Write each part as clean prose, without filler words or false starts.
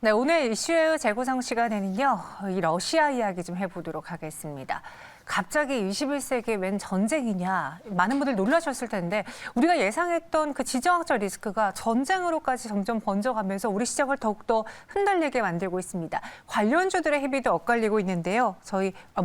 네, 오늘 이슈의 재구성 시간에는요, 이 러시아 이야기 좀 해보도록 하겠습니다. 갑자기 21세기 웬 전쟁이냐, 많은 분들 놀라셨을 텐데 우리가 예상했던 그 지정학적 리스크가 전쟁으로까지 점점 번져가면서 우리 시장을 더욱더 흔들리게 만들고 있습니다. 관련주들의 희비도 엇갈리고 있는데요.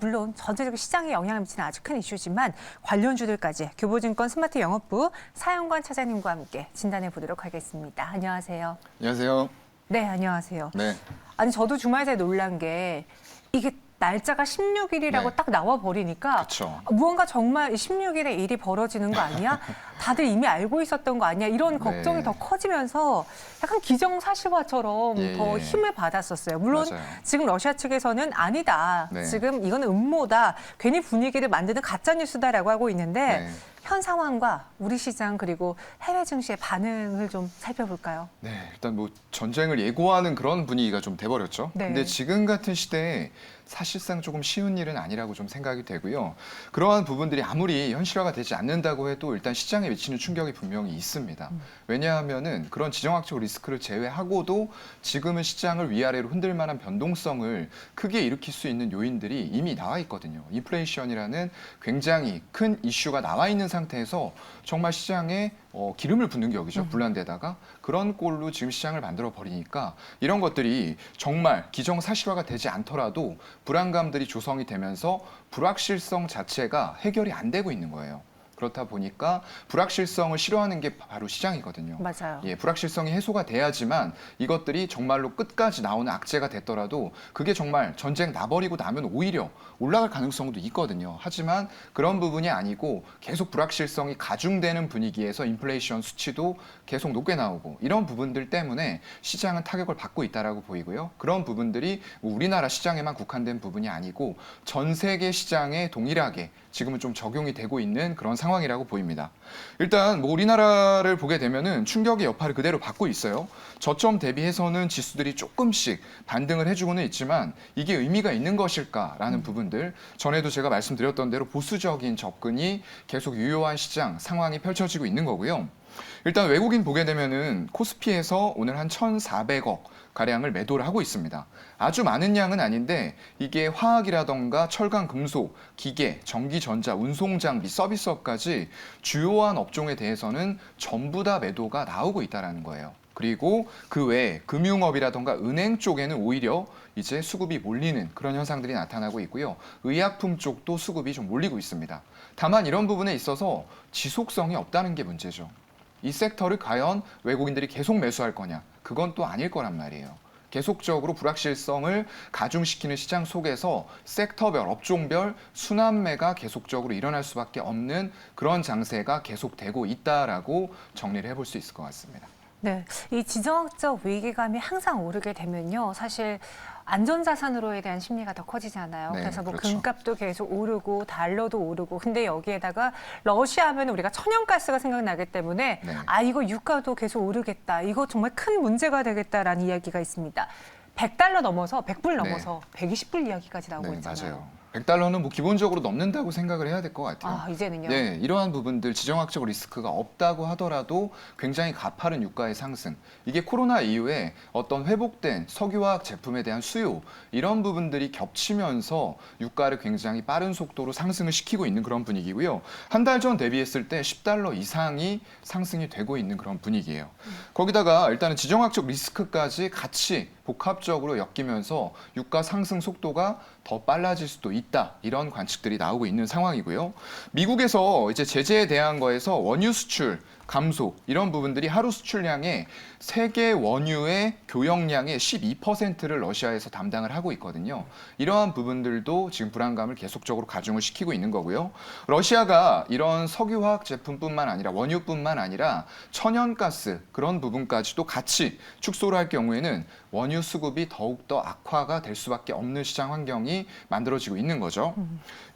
물론 전체적인 시장에 영향을 미치는 아주 큰 이슈지만 관련주들까지 교보증권 스마트 영업부 사연관 차장님과 함께 진단해 보도록 하겠습니다. 안녕하세요. 안녕하세요. 네, 안녕하세요. 네. 아니, 저도 주말 새 놀란 게 이게 날짜가 16일이라고 네. 딱 나와 버리니까 그쵸. 무언가 정말 16일에 일이 벌어지는 거 아니야? 다들 이미 알고 있었던 거 아니야? 이런 걱정이 네. 더 커지면서 약간 기정사실화처럼 예, 더 예. 힘을 받았었어요. 물론 맞아요. 지금 러시아 측에서는 아니다. 네. 지금 이거는 음모다. 괜히 분위기를 만드는 가짜뉴스다라고 하고 있는데 네. 현 상황과 우리 시장 그리고 해외 증시의 반응을 좀 살펴볼까요? 네, 일단 뭐 전쟁을 예고하는 그런 분위기가 좀 돼버렸죠. 네. 근데 지금 같은 시대에 사실상 조금 쉬운 일은 아니라고 좀 생각이 되고요. 그러한 부분들이 아무리 현실화가 되지 않는다고 해도 일단 시장에 미치는 충격이 분명히 있습니다. 왜냐하면은 그런 지정학적 리스크를 제외하고도 지금은 시장을 위아래로 흔들 만한 변동성을 크게 일으킬 수 있는 요인들이 이미 나와 있거든요. 인플레이션이라는 굉장히 큰 이슈가 나와 있는 상태에서 정말 시장에 기름을 붓는 격이죠. 불난데다가 그런 꼴로 지금 시장을 만들어 버리니까 이런 것들이 정말 기정사실화가 되지 않더라도 불안감들이 조성이 되면서 불확실성 자체가 해결이 안 되고 있는 거예요. 그렇다 보니까 불확실성을 싫어하는 게 바로 시장이거든요. 맞아요. 예, 불확실성이 해소가 돼야지만 이것들이 정말로 끝까지 나오는 악재가 됐더라도 그게 정말 전쟁 나버리고 나면 오히려 올라갈 가능성도 있거든요. 하지만 그런 부분이 아니고 계속 불확실성이 가중되는 분위기에서 인플레이션 수치도 계속 높게 나오고 이런 부분들 때문에 시장은 타격을 받고 있다라고 보이고요. 그런 부분들이 우리나라 시장에만 국한된 부분이 아니고 전 세계 시장에 동일하게 지금은 좀 적용이 되고 있는 그런 상황이라고 보입니다. 일단 뭐 우리나라를 보게 되면은 충격의 여파를 그대로 받고 있어요. 저점 대비해서는 지수들이 조금씩 반등을 해주고는 있지만 이게 의미가 있는 것일까라는 부분들 전에도 제가 말씀드렸던 대로 보수적인 접근이 계속 유효한 시장 상황이 펼쳐지고 있는 거고요. 일단 외국인 보게 되면은 코스피에서 오늘 한 1,400억 가량을 매도를 하고 있습니다. 아주 많은 양은 아닌데 이게 화학이라던가 철강, 금속, 기계, 전기전자, 운송장비, 서비스업까지 주요한 업종에 대해서는 전부 다 매도가 나오고 있다는 거예요. 그리고 그 외에 금융업이라던가 은행 쪽에는 오히려 이제 수급이 몰리는 그런 현상들이 나타나고 있고요. 의약품 쪽도 수급이 좀 몰리고 있습니다. 다만 이런 부분에 있어서 지속성이 없다는 게 문제죠. 이 섹터를 과연 외국인들이 계속 매수할 거냐? 그건 또 아닐 거란 말이에요. 계속적으로 불확실성을 가중시키는 시장 속에서 섹터별, 업종별 순환매가 계속적으로 일어날 수밖에 없는 그런 장세가 계속되고 있다라고 정리를 해볼 수 있을 것 같습니다. 네, 이 지정학적 위기감이 항상 오르게 되면요, 사실 안전자산으로에 대한 심리가 더 커지잖아요. 네, 그래서 뭐 그렇죠. 금값도 계속 오르고 달러도 오르고. 근데 여기에다가 러시아 하면 우리가 천연가스가 생각나기 때문에 네. 이거 유가도 계속 오르겠다. 이거 정말 큰 문제가 되겠다라는 이야기가 있습니다. 100달러 넘어서 100불 넘어서 120불 이야기까지 나오고 네, 있잖아요. 맞아요. 100달러는 뭐 기본적으로 넘는다고 생각을 해야 될 것 같아요. 이제는요. 네, 이러한 부분들 지정학적 리스크가 없다고 하더라도 굉장히 가파른 유가의 상승. 이게 코로나 이후에 어떤 회복된 석유화학 제품에 대한 수요 이런 부분들이 겹치면서 유가를 굉장히 빠른 속도로 상승을 시키고 있는 그런 분위기고요. 한 달 전 대비했을 때 10달러 이상이 상승이 되고 있는 그런 분위기예요. 거기다가 일단은 지정학적 리스크까지 같이 복합적으로 엮이면서 유가 상승 속도가 더 빨라질 수도 있다. 이런 관측들이 나오고 있는 상황이고요. 미국에서 이제 제재에 대한 거에서 원유 수출 감소 이런 부분들이 하루 수출량의 세계 원유의 교역량의 12%를 러시아에서 담당을 하고 있거든요. 이러한 부분들도 지금 불안감을 계속적으로 가중을 시키고 있는 거고요. 러시아가 이런 석유화학 제품뿐만 아니라 원유뿐만 아니라 천연가스 그런 부분까지도 같이 축소를 할 경우에는 원유 수급이 더욱더 악화가 될 수밖에 없는 시장 환경이 만들어지고 있는 거죠.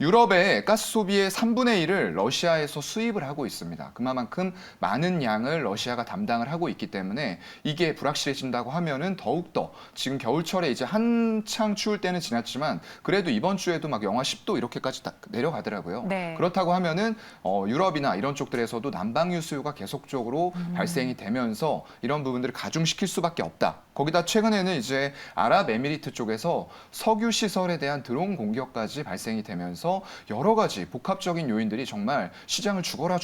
유럽의 가스 소비의 3분의 1을 러시아에서 수입을 하고 있습니다. 그만큼 많은 양을 러시아가 담당을 하고 있기 때문에 이게 불확실해진다고 하면은 더욱더 지금 겨울철에 이제 한창 추울 때는 지났지만 그래도 이번 주에도 막 영하 10도 이렇게까지 내려가더라고요. 네. 그렇다고 하면은 유럽이나 이런 쪽들에서도 난방유 수요가 계속적으로 발생이 되면서 이런 부분들을 가중시킬 수밖에 없다. 거기다 최근에는 이제 아랍에미리트 쪽에서 석유 시설에 대한 드론 공격까지 발생이 되면서 여러 가지 복합적인 요인들이 정말 시장을 죽어라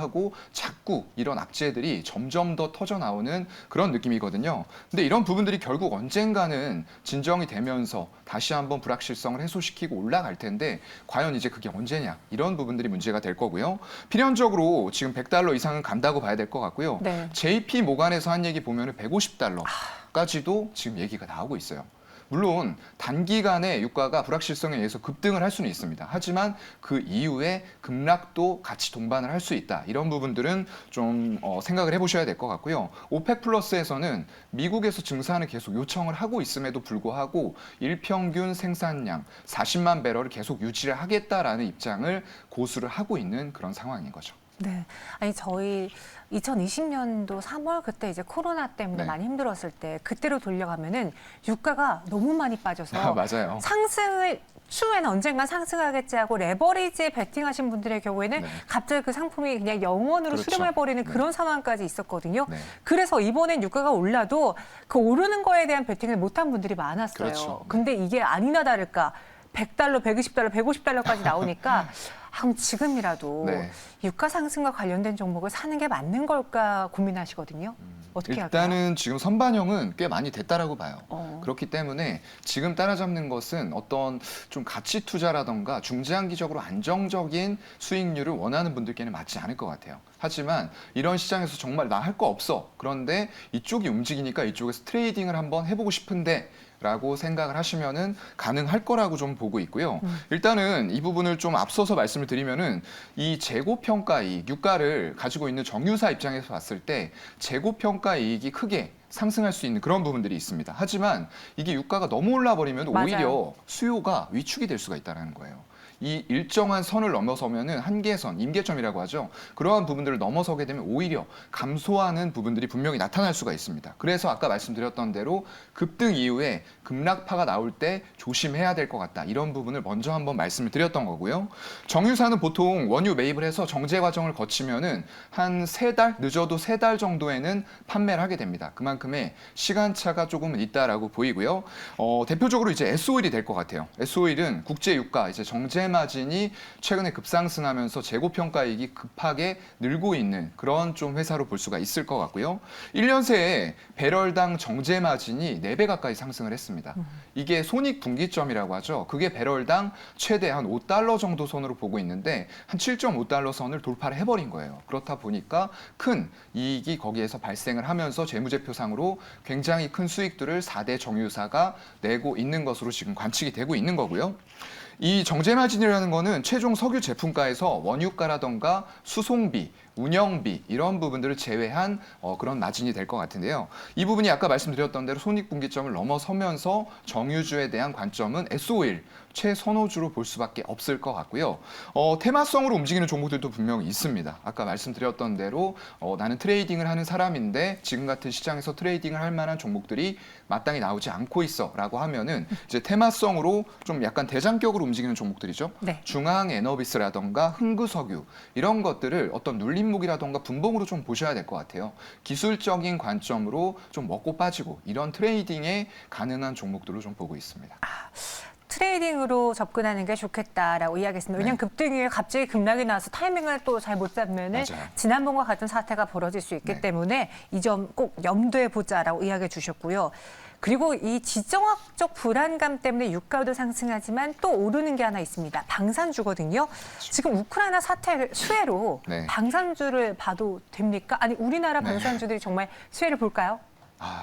하고 자꾸 이런 악재들이 점점 더 터져 나오는 그런 느낌이거든요. 근데 이런 부분들이 결국 언젠가는 진정이 되면서 다시 한번 불확실성을 해소시키고 올라갈 텐데 과연 이제 그게 언제냐 이런 부분들이 문제가 될 거고요. 필연적으로 지금 $100 이상은 간다고 봐야 될 것 같고요. 네. JP 모간에서 한 얘기 보면은 $150까지도 지금 얘기가 나오고 있어요. 물론 단기간에 유가가 불확실성에 의해서 급등을 할 수는 있습니다. 하지만 그 이후에 급락도 같이 동반을 할 수 있다. 이런 부분들은 좀 생각을 해보셔야 될 것 같고요. 오펙 플러스에서는 미국에서 증산을 계속 요청을 하고 있음에도 불구하고 일평균 생산량 40만 배럴을 계속 유지를 하겠다라는 입장을 고수를 하고 있는 그런 상황인 거죠. 네. 아니, 저희 2020년도 3월 그때 이제 코로나 때문에 네. 많이 힘들었을 때 그때로 돌려가면은 유가가 너무 많이 빠져서 맞아요. 상승을 추후에는 언젠간 상승하겠지 하고 레버리지에 베팅하신 분들의 경우에는 네. 갑자기 그 상품이 그냥 영원으로 그렇죠. 수렴해버리는 네. 그런 상황까지 있었거든요. 네. 그래서 이번엔 유가가 올라도 그 오르는 거에 대한 베팅을 못한 분들이 많았어요. 그렇죠. 네. 근데 이게 아니나 다를까 $100, $120, $150까지 나오니까 그럼 지금이라도 네. 유가 상승과 관련된 종목을 사는 게 맞는 걸까 고민하시거든요. 어떻게 할까요? 일단은 지금 선반영은 꽤 많이 됐다라고 봐요. 어. 그렇기 때문에 지금 따라잡는 것은 어떤 좀 가치 투자라던가 중장기적으로 안정적인 수익률을 원하는 분들께는 맞지 않을 것 같아요. 하지만 이런 시장에서 정말 나 할 거 없어. 그런데 이쪽이 움직이니까 이쪽에서 트레이딩을 한번 해보고 싶은데 라고 생각을 하시면은 가능할 거라고 좀 보고 있고요. 일단은 이 부분을 좀 앞서서 말씀을 드리면은 이 재고평가 이익, 유가를 가지고 있는 정유사 입장에서 봤을 때 재고평가 이익이 크게 상승할 수 있는 그런 부분들이 있습니다. 하지만 이게 유가가 너무 올라버리면 맞아요. 오히려 수요가 위축이 될 수가 있다는 거예요. 이 일정한 선을 넘어서면은 한계선, 임계점이라고 하죠. 그러한 부분들을 넘어서게 되면 오히려 감소하는 부분들이 분명히 나타날 수가 있습니다. 그래서 아까 말씀드렸던 대로 급등 이후에 급락파가 나올 때 조심해야 될 것 같다. 이런 부분을 먼저 한번 말씀을 드렸던 거고요. 정유사는 보통 원유 매입을 해서 정제 과정을 거치면은 한 3달, 늦어도 3달 정도에는 판매를 하게 됩니다. 그만큼의 시간차가 조금은 있다라고 보이고요. 대표적으로 이제 S오일이 될 것 같아요. S오일은 국제 유가, 이제 정제 마진이 최근에 급상승하면서 재고평가이익이 급하게 늘고 있는 그런 좀 회사로 볼 수가 있을 것 같고요. 1년 새에 배럴당 정제 마진이 4배 가까이 상승을 했습니다. 이게 손익분기점이라고 하죠. 그게 배럴당 최대 한 $5 정도 선으로 보고 있는데 한 $7.5 선을 돌파를 해버린 거예요. 그렇다 보니까 큰 이익이 거기에서 발생을 하면서 재무제표상으로 굉장히 큰 수익들을 4대 정유사가 내고 있는 것으로 지금 관측이 되고 있는 거고요. 이 정제마진이라는 거는 최종 석유 제품가에서 원유가라던가 수송비, 운영비 이런 부분들을 제외한 그런 마진이 될 것 같은데요. 이 부분이 아까 말씀드렸던 대로 손익분기점을 넘어서면서 정유주에 대한 관점은 S오일 최선호주로 볼 수밖에 없을 것 같고요. 테마성으로 움직이는 종목들도 분명히 있습니다. 아까 말씀드렸던 대로 나는 트레이딩을 하는 사람인데 지금 같은 시장에서 트레이딩을 할 만한 종목들이 마땅히 나오지 않고 있어라고 하면은 이제 테마성으로 좀 약간 대장격으로 움직이는 종목들이죠. 네. 중앙에너비스라던가 흥구석유 이런 것들을 어떤 눌림목이라던가 분봉으로 좀 보셔야 될 것 같아요. 기술적인 관점으로 좀 먹고 빠지고 이런 트레이딩에 가능한 종목들로 좀 보고 있습니다. 트레이딩으로 접근하는 게 좋겠다라고 이야기했습니다. 왜냐하면 네. 급등 이후에 갑자기 급락이 나서 타이밍을 또 잘 못 잡으면 맞아요. 지난번과 같은 사태가 벌어질 수 있기 네. 때문에 이 점 꼭 염두에 보자라고 이야기해 주셨고요. 그리고 이 지정학적 불안감 때문에 유가도 상승하지만 또 오르는 게 하나 있습니다. 방산주거든요. 지금 우크라이나 사태 수혜로 네. 방산주를 봐도 됩니까? 아니 우리나라 네. 방산주들이 정말 수혜를 볼까요?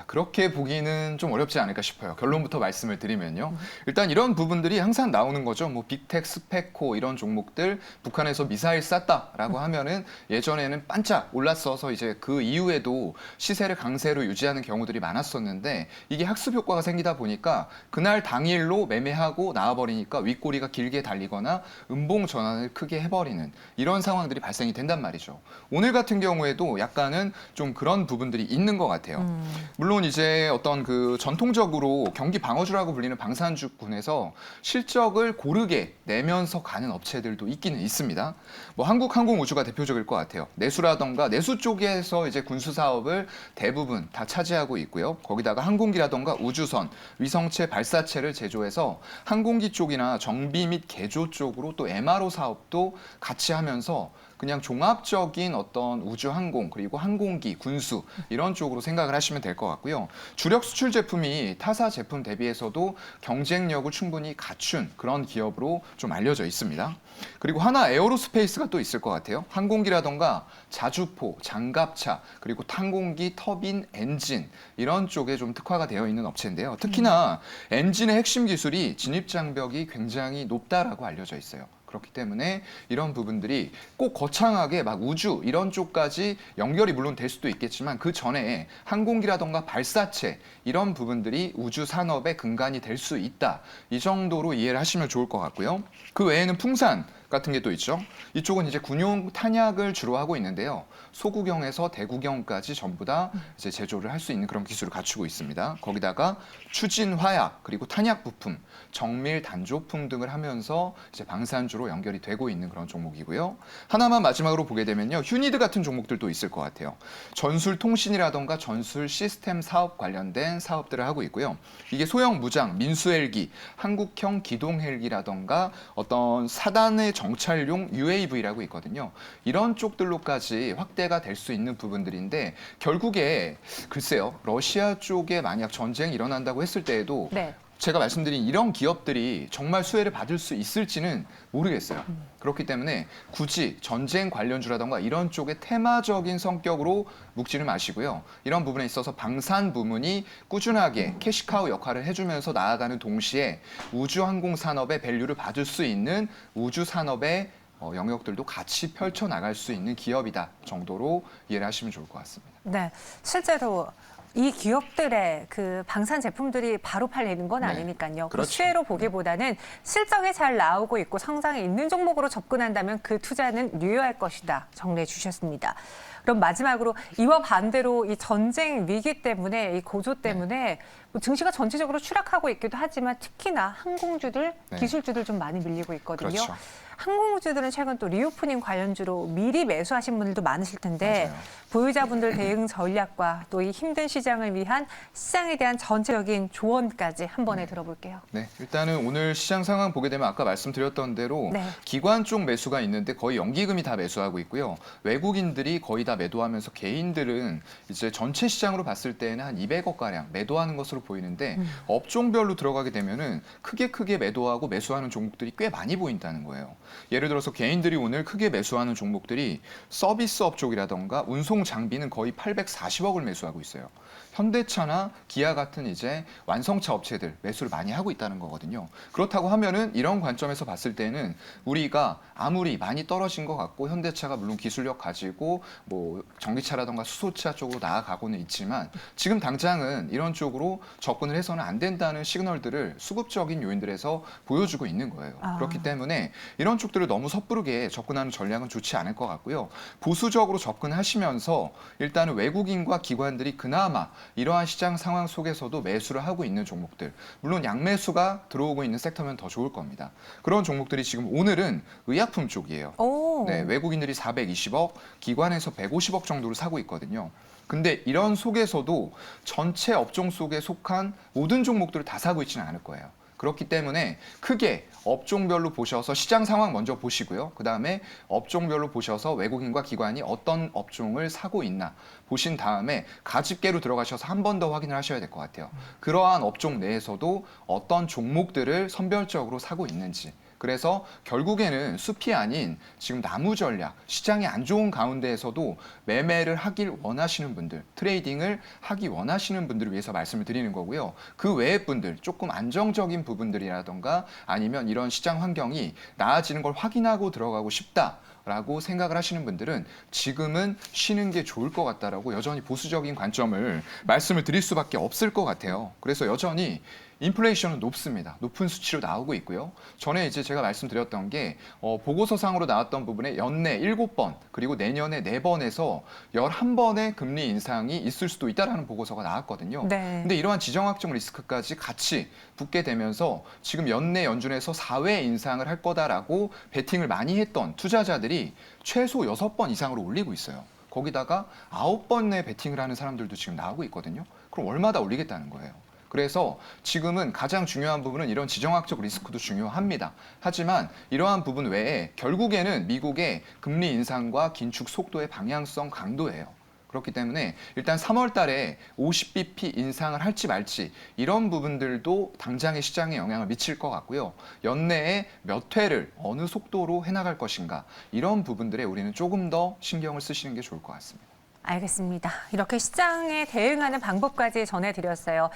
그렇게 보기는 좀 어렵지 않을까 싶어요. 결론부터 말씀을 드리면요. 일단 이런 부분들이 항상 나오는 거죠. 뭐 빅텍, 스페코 이런 종목들 북한에서 미사일 쐈다라고 하면은 예전에는 반짝 올랐어서 이제 그 이후에도 시세를 강세로 유지하는 경우들이 많았었는데 이게 학습 효과가 생기다 보니까 그날 당일로 매매하고 나와버리니까 윗꼬리가 길게 달리거나 음봉 전환을 크게 해버리는 이런 상황들이 발생이 된단 말이죠. 오늘 같은 경우에도 약간은 좀 그런 부분들이 있는 것 같아요. 물론 이제 어떤 그 전통적으로 경기 방어주라고 불리는 방산주군에서 실적을 고르게 내면서 가는 업체들도 있기는 있습니다. 뭐 한국항공우주가 대표적일 것 같아요. 내수라던가 내수 쪽에서 이제 군수 사업을 대부분 다 차지하고 있고요. 거기다가 항공기라던가 우주선, 위성체 발사체를 제조해서 항공기 쪽이나 정비 및 개조 쪽으로 또 MRO 사업도 같이 하면서 그냥 종합적인 어떤 우주항공 그리고 항공기, 군수 이런 쪽으로 생각을 하시면 될 것 같고요. 주력 수출 제품이 타사 제품 대비해서도 경쟁력을 충분히 갖춘 그런 기업으로 좀 알려져 있습니다. 그리고 하나 에어로스페이스가 또 있을 것 같아요. 항공기라던가 자주포, 장갑차, 그리고 항공기, 터빈, 엔진 이런 쪽에 좀 특화가 되어 있는 업체인데요. 특히나 엔진의 핵심 기술이 진입 장벽이 굉장히 높다라고 알려져 있어요. 그렇기 때문에 이런 부분들이 꼭 거창하게 막 우주 이런 쪽까지 연결이 물론 될 수도 있겠지만 그 전에 항공기라던가 발사체 이런 부분들이 우주 산업의 근간이 될 수 있다. 이 정도로 이해를 하시면 좋을 것 같고요. 그 외에는 풍산 같은 게 또 있죠. 이쪽은 이제 군용 탄약을 주로 하고 있는데요. 소구경에서 대구경까지 전부 다 이제 제조를 할 수 있는 그런 기술을 갖추고 있습니다. 거기다가 추진 화약 그리고 탄약 부품, 정밀 단조품 등을 하면서 이제 방산주로 연결이 되고 있는 그런 종목이고요. 하나만 마지막으로 보게 되면요. 휴니드 같은 종목들도 있을 것 같아요. 전술 통신이라던가 전술 시스템 사업 관련된 사업들을 하고 있고요. 이게 소형 무장, 민수 헬기, 한국형 기동 헬기라던가 어떤 사단의 정찰용 UAV라고 있거든요. 이런 쪽들로까지 확대가 될 수 있는 부분들인데 결국에 글쎄요. 러시아 쪽에 만약 전쟁이 일어난다고 했을 때에도 네. 제가 말씀드린 이런 기업들이 정말 수혜를 받을 수 있을지는 모르겠어요. 그렇기 때문에 굳이 전쟁 관련주라던가 이런 쪽의 테마적인 성격으로 묶지는 마시고요. 이런 부분에 있어서 방산 부문이 꾸준하게 캐시카우 역할을 해주면서 나아가는 동시에 우주항공 산업의 밸류를 받을 수 있는 우주 산업의 영역들도 같이 펼쳐나갈 수 있는 기업이다 정도로 이해를 하시면 좋을 것 같습니다. 네, 실제로 이 기업들의 그 방산 제품들이 바로 팔리는 건 네, 아니니까요. 그 그렇죠. 수혜로 보기보다는 실적이 잘 나오고 있고 성장이 있는 종목으로 접근한다면 그 투자는 유효할 것이다. 정리해 주셨습니다. 그럼 마지막으로 이와 반대로 이 전쟁 위기 때문에 이 고조 때문에 뭐 증시가 전체적으로 추락하고 있기도 하지만 특히나 항공주들, 네. 기술주들 좀 많이 밀리고 있거든요. 그렇죠. 항공우주들은 최근 또 리오프닝 관련주로 미리 매수하신 분들도 많으실 텐데 맞아요. 보유자분들 대응 전략과 또 이 힘든 시장을 위한 시장에 대한 전체적인 조언까지 한 번에 들어볼게요. 네, 일단은 오늘 시장 상황 보게 되면 아까 말씀드렸던 대로 네. 기관 쪽 매수가 있는데 거의 연기금이 다 매수하고 있고요. 외국인들이 거의 다 매도하면서 개인들은 이제 전체 시장으로 봤을 때는 한 200억 가량 매도하는 것으로 보이는데 업종별로 들어가게 되면은 크게 매도하고 매수하는 종목들이 꽤 많이 보인다는 거예요. 예를 들어서 개인들이 오늘 크게 매수하는 종목들이 서비스업 쪽이라던가 운송 장비는 거의 840억을 매수하고 있어요. 현대차나 기아 같은 이제 완성차 업체들 매수를 많이 하고 있다는 거거든요. 그렇다고 하면은 이런 관점에서 봤을 때는 우리가 아무리 많이 떨어진 것 같고 현대차가 물론 기술력 가지고 뭐 전기차라던가 수소차 쪽으로 나아가고는 있지만 지금 당장은 이런 쪽으로 접근을 해서는 안 된다는 시그널들을 수급적인 요인들에서 보여주고 있는 거예요. 그렇기 때문에 이런 쪽들을 너무 섣부르게 접근하는 전략은 좋지 않을 것 같고요. 보수적으로 접근하시면서 일단은 외국인과 기관들이 그나마 이러한 시장 상황 속에서도 매수를 하고 있는 종목들, 물론 양매수가 들어오고 있는 섹터면 더 좋을 겁니다. 그런 종목들이 지금 오늘은 의약품 쪽이에요. 오. 네, 외국인들이 420억, 기관에서 150억 정도를 사고 있거든요. 근데 이런 속에서도 전체 업종 속에 속한 모든 종목들을 다 사고 있지는 않을 거예요. 그렇기 때문에 크게 업종별로 보셔서 시장 상황 먼저 보시고요. 그다음에 업종별로 보셔서 외국인과 기관이 어떤 업종을 사고 있나 보신 다음에 가집게로 들어가셔서 한 번 더 확인을 하셔야 될 것 같아요. 그러한 업종 내에서도 어떤 종목들을 선별적으로 사고 있는지. 그래서 결국에는 숲이 아닌 지금 나무 전략, 시장이 안 좋은 가운데에서도 매매를 하길 원하시는 분들, 트레이딩을 하기 원하시는 분들을 위해서 말씀을 드리는 거고요. 그 외의 분들, 조금 안정적인 부분들이라던가 아니면 이런 시장 환경이 나아지는 걸 확인하고 들어가고 싶다. 라고 생각을 하시는 분들은 지금은 쉬는 게 좋을 것 같다라고 여전히 보수적인 관점을 말씀을 드릴 수밖에 없을 것 같아요. 그래서 여전히 인플레이션은 높습니다. 높은 수치로 나오고 있고요. 전에 이제 제가 말씀드렸던 게 보고서상으로 나왔던 부분에 연내 7번 그리고 내년에 4번에서 11번의 금리 인상이 있을 수도 있다라는 보고서가 나왔거든요. 네. 근데 이러한 지정학적 리스크까지 같이 붙게 되면서 지금 연내 연준에서 4회 인상을 할 거다라고 베팅을 많이 했던 투자자들이 최소 6번 이상으로 올리고 있어요. 거기다가 9번의 베팅을 하는 사람들도 지금 나오고 있거든요. 그럼 얼마나 올리겠다는 거예요. 그래서 지금은 가장 중요한 부분은 이런 지정학적 리스크도 중요합니다. 하지만 이러한 부분 외에 결국에는 미국의 금리 인상과 긴축 속도의 방향성 강도예요. 그렇기 때문에 일단 3월 달에 50bp 인상을 할지 말지 이런 부분들도 당장의 시장에 영향을 미칠 것 같고요. 연내에 몇 회를 어느 속도로 해나갈 것인가 이런 부분들에 우리는 조금 더 신경을 쓰시는 게 좋을 것 같습니다. 알겠습니다. 이렇게 시장에 대응하는 방법까지 전해드렸어요.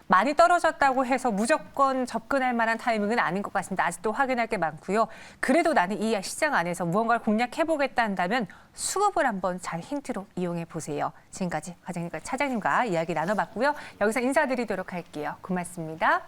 많이 떨어졌다고 해서 무조건 접근할 만한 타이밍은 아닌 것 같습니다. 아직도 확인할 게 많고요. 그래도 나는 이 시장 안에서 무언가를 공략해보겠다 한다면 수급을 한번 잘 힌트로 이용해 보세요. 지금까지 차장님과 이야기 나눠봤고요. 여기서 인사드리도록 할게요. 고맙습니다.